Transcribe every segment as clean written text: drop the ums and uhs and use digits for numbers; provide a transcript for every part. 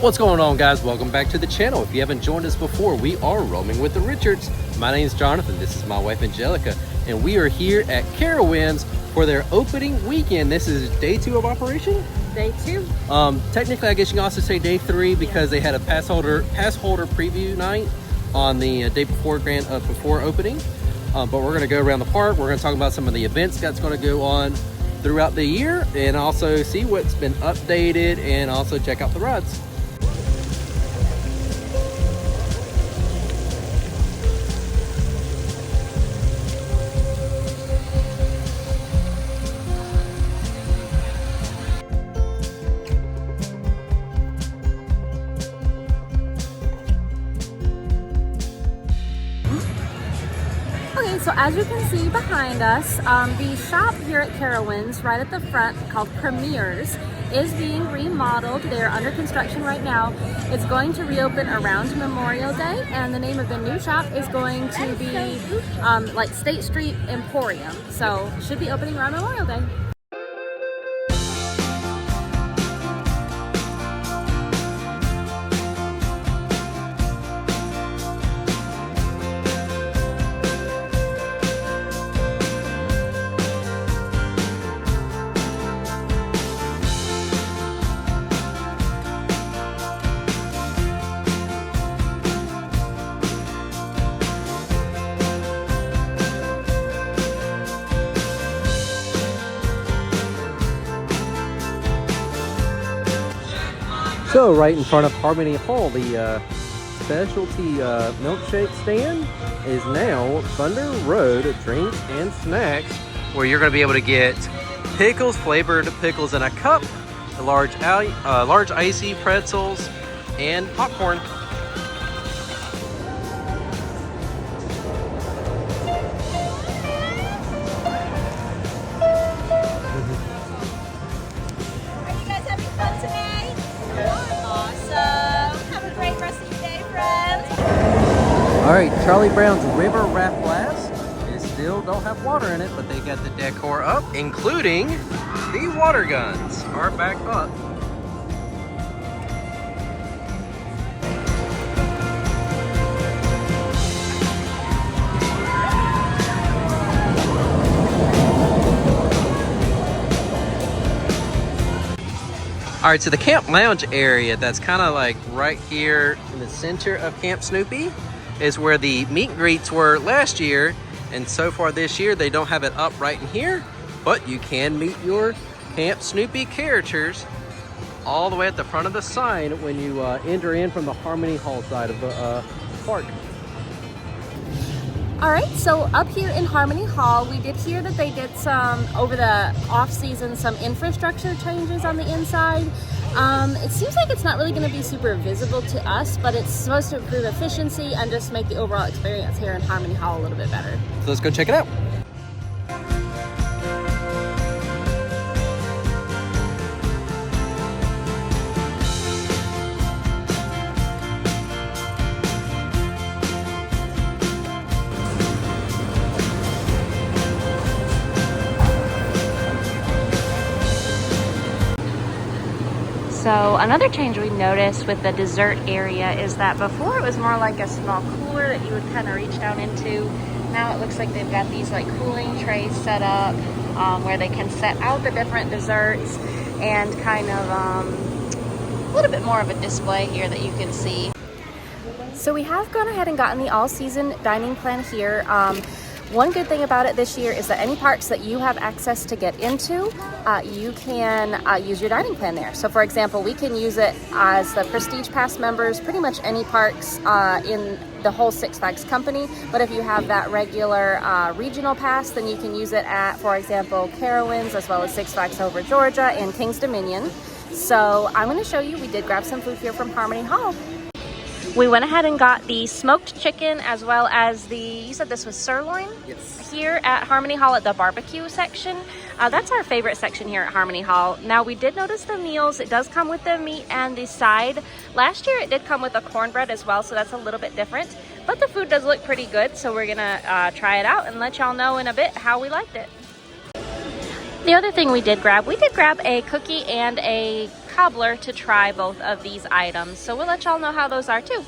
What's going on, guys? Welcome back to the channel. If you haven't joined us before, we are roaming with the Richards. My name is Jonathan. This is my wife Angelica, and we are here at Carowinds for their opening weekend. This is day 2 of operation. Day 2. Technically, I guess you can also say day 3 because they had a pass holder preview night on the day before before opening. But we're going to go around the park. We're going to talk about some of the events that's going to go on throughout the year, and also see what's been updated, and also check out the rides. Okay, so as you can see behind us, the shop here at Carowinds, right at the front, called Premier's, is being remodeled. They're under construction right now. It's going to reopen around Memorial Day, and the name of the new shop is going to be like State Street Emporium. So it should be opening around Memorial Day. So right in front of Harmony Hall, the specialty milkshake stand is now Thunder Road Drink and Snacks, where you're going to be able to get pickles, flavored pickles in a cup, large icy pretzels, and popcorn. Alright, Charlie Brown's River Raft Blast is still don't have water in it, but they got the decor up, including the water guns are back up. Alright, so the Camp Lounge area that's kind of like right here in the center of Camp Snoopy is where the meet and greets were last year, and so far this year they don't have it up right in here, but you can meet your Camp Snoopy characters all the way at the front of the sign when you enter in from the Harmony Hall side of the park. All right, so up here in Harmony Hall, we did hear that they did some, over the off-season, some infrastructure changes on the inside. It seems like it's not really going to be super visible to us, but it's supposed to improve efficiency and just make the overall experience here in Harmony Hall a little bit better. So let's go check it out. So another change we noticed with the dessert area is that before it was more like a small cooler that you would kind of reach down into. Now it looks like they've got these like cooling trays set up where they can set out the different desserts, and kind of a little bit more of a display here that you can see. So we have gone ahead and gotten the all-season dining plan here. One good thing about it this year is that any parks that you have access to get into, you can use your dining plan there. So for example, we can use it as the Prestige Pass members, pretty much any parks in the whole Six Flags company. But if you have that regular regional pass, then you can use it at, for example, Carowinds, as well as Six Flags Over Georgia and King's Dominion. So I'm going to show you, we did grab some food here from Harmony Hall. We went ahead and got the smoked chicken, as well as the, you said this was sirloin? Yes. Here at Harmony Hall at the barbecue section. That's our favorite section here at Harmony Hall. Now we did notice the meals, it does come with the meat and the side. Last year it did come with a cornbread as well, so that's a little bit different. But the food does look pretty good, so we're gonna try it out and let y'all know in a bit how we liked it. The other thing we did grab a cookie and a cobbler to try both of these items. So we'll let y'all know how those are too.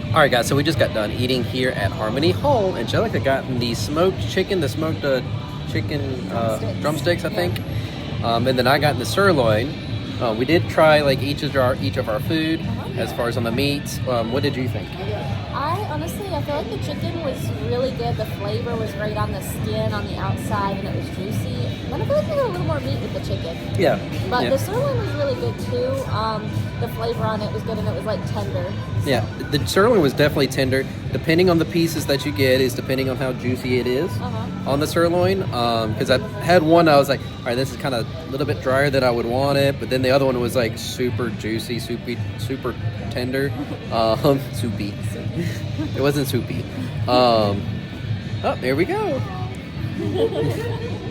All right, guys, so we just got done eating here at Harmony Hall. Angelica got the smoked chicken, chicken drumsticks, I think. And then I got the sirloin. We did try like each of our food as far as on the meats. What did you think? I feel like the chicken was really good. The flavor was great on the skin, on the outside, and it was juicy. But I feel like we got a little more meat with the chicken. Yeah. But the sirloin was really good too. The flavor on it was good, and it was like tender. Yeah, the sirloin was definitely tender. Depending on the pieces that you get is depending on how juicy it is on the sirloin. Because I had one, I was like, all right, this is kind of a little bit drier than I would want it. But then the other one was like super juicy, super tender. Soupy. It wasn't soupy. Oh, there we go.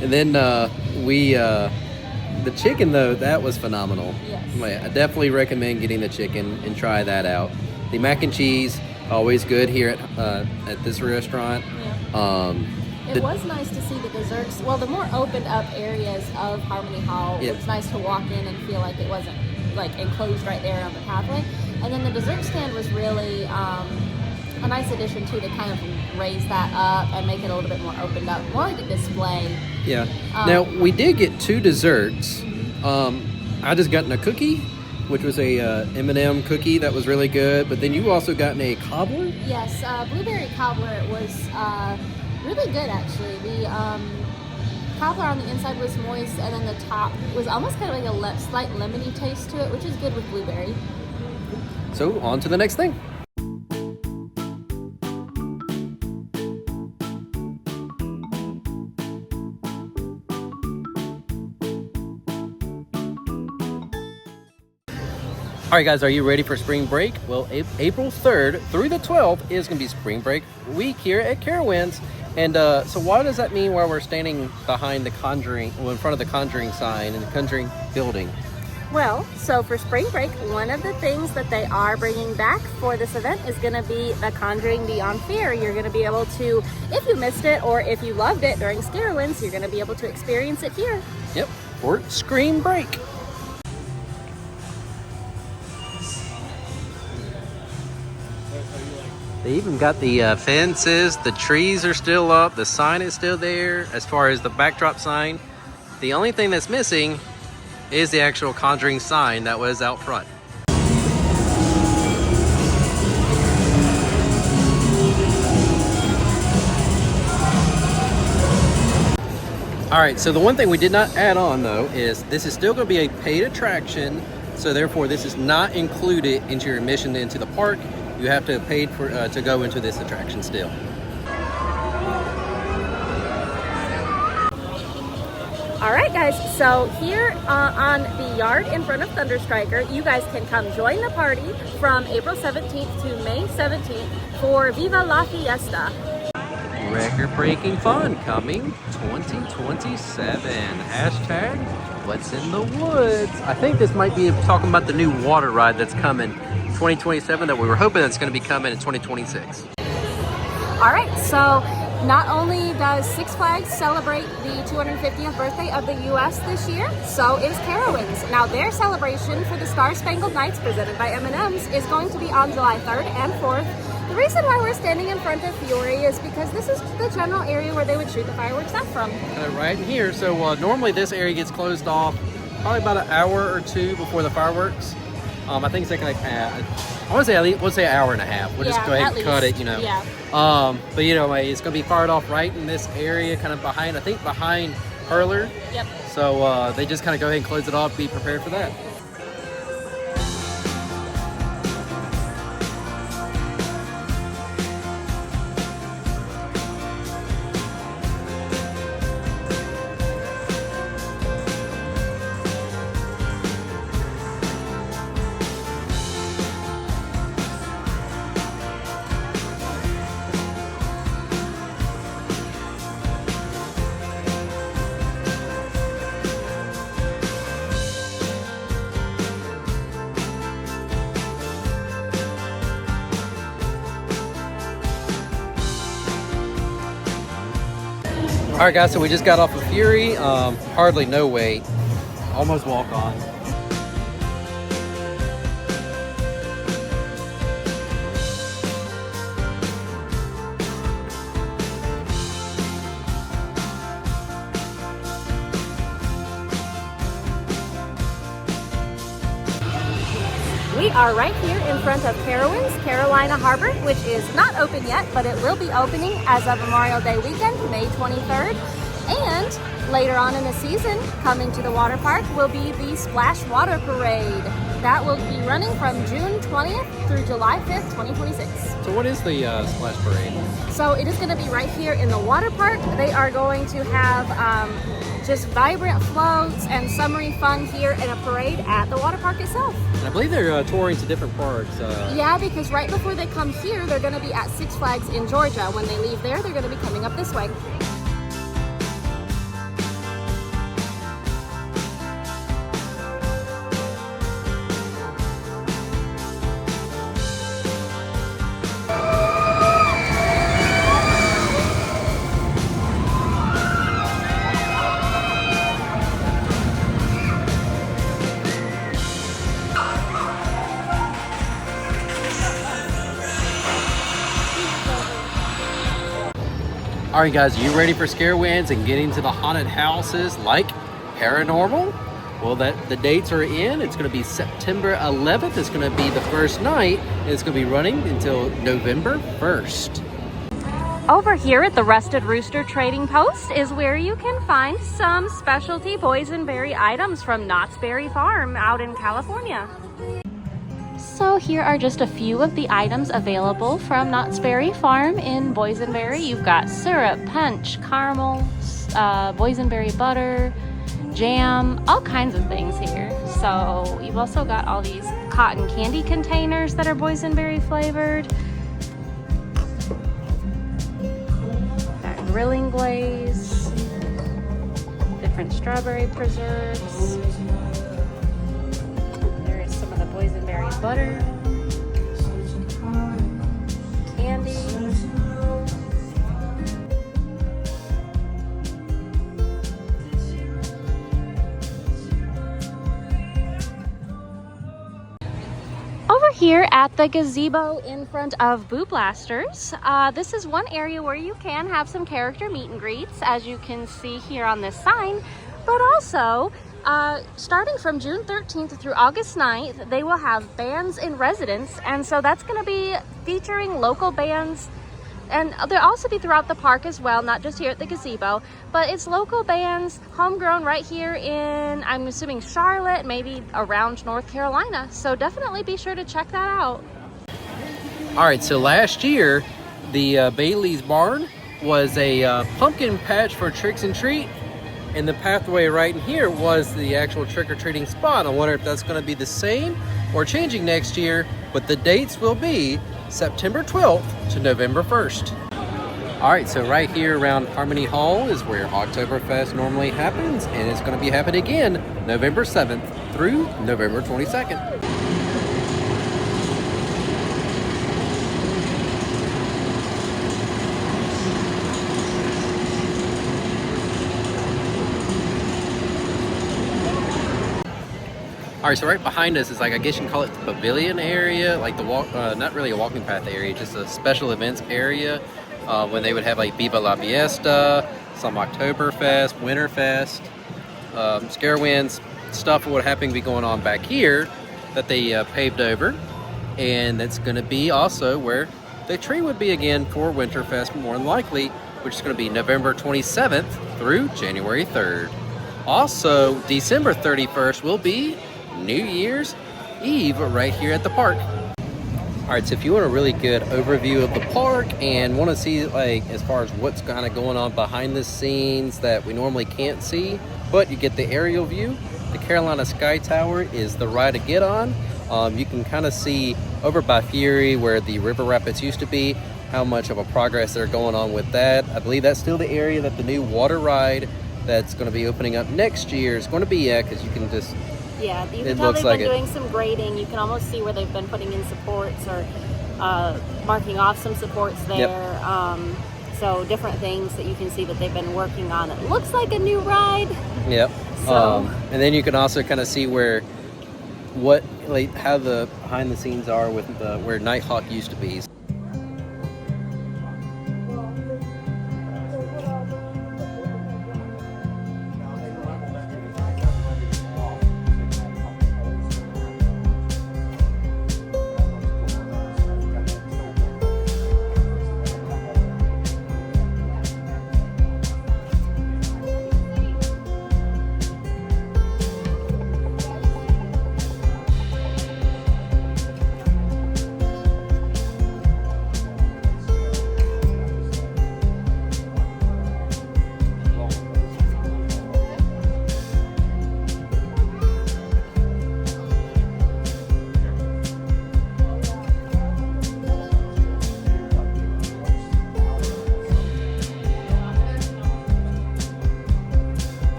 And then the chicken though, that was phenomenal. Yes. I definitely recommend getting the chicken and try that out. The mac and cheese, always good here at this restaurant. Yeah. It was nice to see the desserts. Well, the more opened up areas of Harmony Hall, it was nice to walk in and feel like it wasn't like enclosed right there on the pathway. And then the dessert stand was really a nice addition too, to kind of raise that up and make it a little bit more opened up, more like a display. Yeah. Now we did get 2 desserts. I just gotten a cookie, which was a M&M cookie that was really good. But then you also gotten a cobbler. Yes, blueberry cobbler was really good actually. The cobbler on the inside was moist, and then the top was almost kind of like a slight lemony taste to it, which is good with blueberry. So on to the next thing. All right, guys, are you ready for spring break? Well, April 3rd through the 12th is going to be spring break week here at Carowinds. And so what does that mean while we're standing behind the Conjuring, well, in front of the Conjuring sign in the Conjuring building? Well, so for spring break, one of the things that they are bringing back for this event is going to be the Conjuring Beyond Fear. You're going to be able to, if you missed it or if you loved it during Carowinds, you're going to be able to experience it here. Yep, for Scream Break. They even got the fences, the trees are still up, the sign is still there as far as the backdrop sign. The only thing that's missing is the actual Conjuring sign that was out front. All right, so the one thing we did not add on though is this is still going to be a paid attraction, so therefore this is not included into your admission into the park. You have to pay for to go into this attraction still. All right, guys, so here on the yard in front of Thunderstriker, you guys can come join the party from April 17th to May 17th for Viva La Fiesta. Record-breaking fun coming 2027. Hashtag what's in the woods. I think this might be talking about the new water ride that's coming 2027 that we were hoping that's going to be coming in 2026. All right, so not only does Six Flags celebrate the 250th birthday of the U.S. this year, so is Carowinds. Now, their celebration for the Star Spangled Nights presented by M&M's is going to be on July 3rd and 4th. The reason why we're standing in front of Fury is because this is the general area where they would shoot the fireworks out from. Right in here. So normally this area gets closed off probably about an hour or 2 before the fireworks. I think it's like I want to say we'll say an hour and a half. We'll just go ahead and cut it, you know. Yeah. But you know, it's going to be fired off right in this area, kind of behind, I think behind Hurler. Yep. So they just kind of go ahead and close it off. Be prepared for that. All right, guys, so we just got off of Fury. Hardly no wait. Almost walk on. We are right here in front of Carowinds, Carolina Harbor, which is not open yet, but it will be opening as of Memorial Day weekend, May 23rd. And later on in the season, coming to the water park will be the Splash Water Parade. That will be running from June 20th through July 5th, 2026. So what is the Splash Parade? So it is going to be right here in the water park. They are going to have just vibrant floats and summery fun here in a parade at the water park itself. And I believe they're touring to different parks. Yeah, because right before they come here, they're going to be at Six Flags in Georgia. When they leave there, they're going to be coming up this way. All right, guys, you ready for Carowinds and getting to the haunted houses like Paranormal? Well, the dates are in. It's going to be September 11th. It's going to be the first night, and it's going to be running until November 1st. Over here at the Rusted Rooster Trading Post is where you can find some specialty boysenberry items from Knott's Berry Farm out in California. So here are just a few of the items available from Knott's Berry Farm in boysenberry. You've got syrup, punch, caramel, boysenberry butter, jam, all kinds of things here. So you've also got all these cotton candy containers that are boysenberry flavored. Got grilling glaze, different strawberry preserves. Boysenberry butter, candy, over here at the gazebo in front of Boo Blasters, this is one area where you can have some character meet and greets, as you can see here on this sign, but also starting from June 13th through August 9th, they will have bands in residence, and so that's going to be featuring local bands, and they'll also be throughout the park as well, not just here at the gazebo, but it's local bands, homegrown right here in, I'm assuming, Charlotte, maybe around North Carolina, so definitely be sure to check that out. All right, so last year, the Bailey's Barn was a pumpkin patch for Tricks and Treat. And the pathway right in here was the actual trick-or-treating spot. I wonder if that's going to be the same or changing next year, but the dates will be September 12th to November 1st. All right, so right here around Harmony Hall is where Oktoberfest normally happens, and it's going to be happening again November 7th through November 22nd. All right, so right behind us is, like, I guess you can call it the pavilion area, like the walk, not really a walking path area, just a special events area when they would have like Viva La Fiesta, some Oktoberfest, Winterfest, Carowinds, stuff would happen to be going on back here that they paved over. And that's going to be also where the tree would be again for Winterfest, more than likely, which is going to be November 27th through January 3rd. Also, December 31st will be New Year's Eve right here at the park. All right, so if you want a really good overview of the park and want to see, like, as far as what's kind of going on behind the scenes that we normally can't see, but you get the aerial view, the Carolina Sky Tower is the ride to get on. You can kind of see over by Fury where the river rapids used to be, how much of a progress they're going on with that. I believe that's still the area that the new water ride that's going to be opening up next year is going to be at, because you can just... Yeah, you can tell they've been doing some grading. You can almost see where they've been putting in supports or marking off some supports there. Yep. So different things that you can see that they've been working on. It looks like a new ride. Yep. So And then you can also kind of see where how the behind the scenes are with where Nighthawk used to be.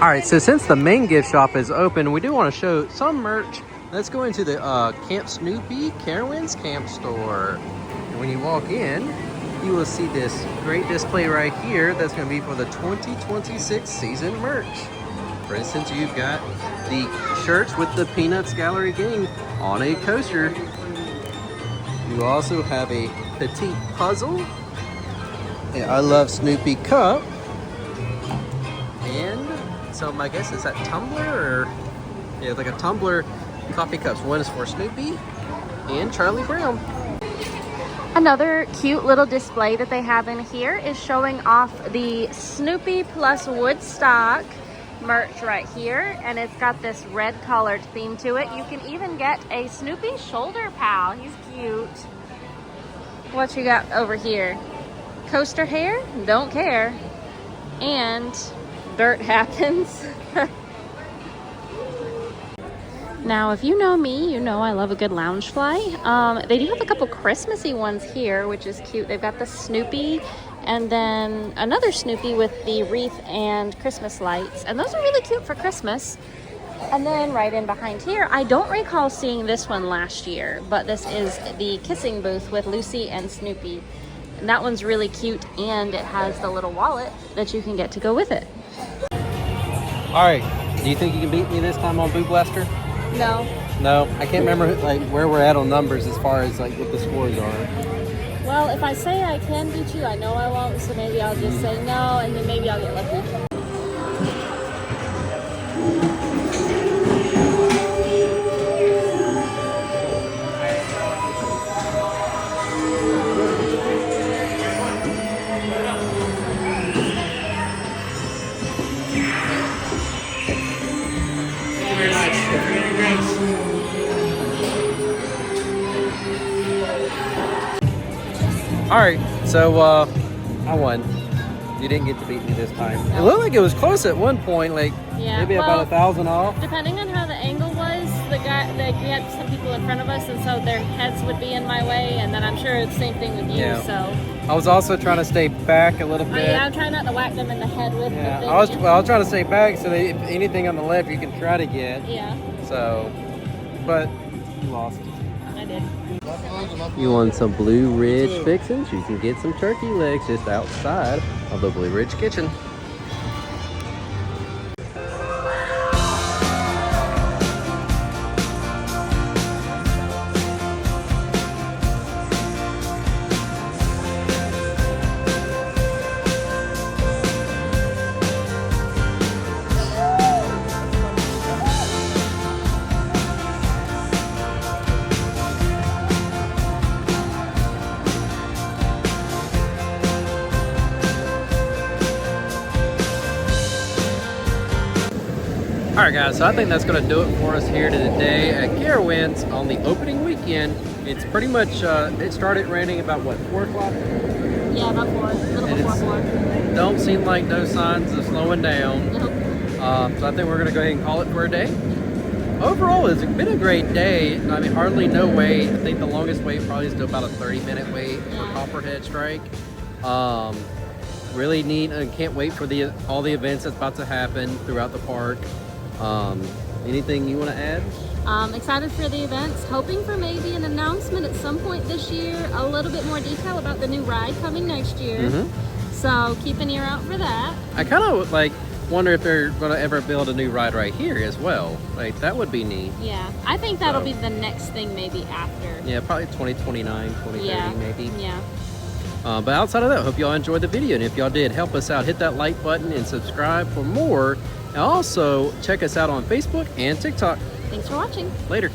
All right, so since the main gift shop is open, we do want to show some merch. Let's go into the Camp Snoopy Carowinds camp store. And when you walk in, you will see this great display right here that's going to be for the 2026 season merch. For instance, you've got the shirts with the Peanuts Gallery Gang on a coaster. You also have a petite puzzle, an I Love Snoopy cup, and so my guess is that tumbler, or yeah, like a tumbler coffee cups. One is for Snoopy and Charlie Brown. Another cute little display that they have in here is showing off the Snoopy plus Woodstock merch right here, and it's got this red colored theme to it. You can even get a Snoopy shoulder pal. He's cute. What you got over here? Coaster hair? Don't care. And dirt happens. Now, if you know me, you know I love a good Loungefly. They do have a couple Christmassy ones here, which is cute. They've got the Snoopy and then another Snoopy with the wreath and Christmas lights. And those are really cute for Christmas. And then right in behind here, I don't recall seeing this one last year, but this is the kissing booth with Lucy and Snoopy. And that one's really cute, and it has the little wallet that you can get to go with it. All right, do you think you can beat me this time on Boo Blaster? No. No, I can't remember like where we're at on numbers as far as like what the scores are. well, if I say I can beat you, I know I won't, so maybe I'll just say no, and then maybe I'll get lucky. All right, so I won. You didn't get to beat me this time. It looked like it was close at one point, like maybe about 1,000 off. Depending on how the angle was, we had some people in front of us, and so their heads would be in my way, and then I'm sure it's the same thing with you. Yeah. So I was also trying to stay back a little bit. yeah, I'm trying not to whack them in the head with the thing. I was trying to stay back so that if anything on the left you can try to get. Yeah. So, but you lost. I did. You want some Blue Ridge fixins? You can get some turkey legs just outside of the Blue Ridge kitchen. Alright guys, so I think that's going to do it for us here today at Carowinds on the opening weekend. It's pretty much, it started raining about what, 4 o'clock? Yeah, about 4. A little before 4. Don't seem like no signs of slowing down. Nope. So I think we're going to go ahead and call it for a day. overall, it's been a great day. I mean, hardly no wait. I think the longest wait probably is still about a 30-minute wait for Copperhead Strike. Really neat, and can't wait for all the events that's about to happen throughout the park. Anything you want to add? Excited for the events, hoping for maybe an announcement at some point this year, a little bit more detail about the new ride coming next year. So keep an ear out for that. I kind of like wonder if they're going to ever build a new ride right here as well. Like, that would be neat. Yeah, I think that'll be the next thing maybe after. Yeah, probably 2029, 2030 maybe. Yeah. But outside of that, I hope y'all enjoyed the video. And if y'all did, help us out. Hit that like button and subscribe for more. And also, check us out on Facebook and TikTok. Thanks for watching. Later.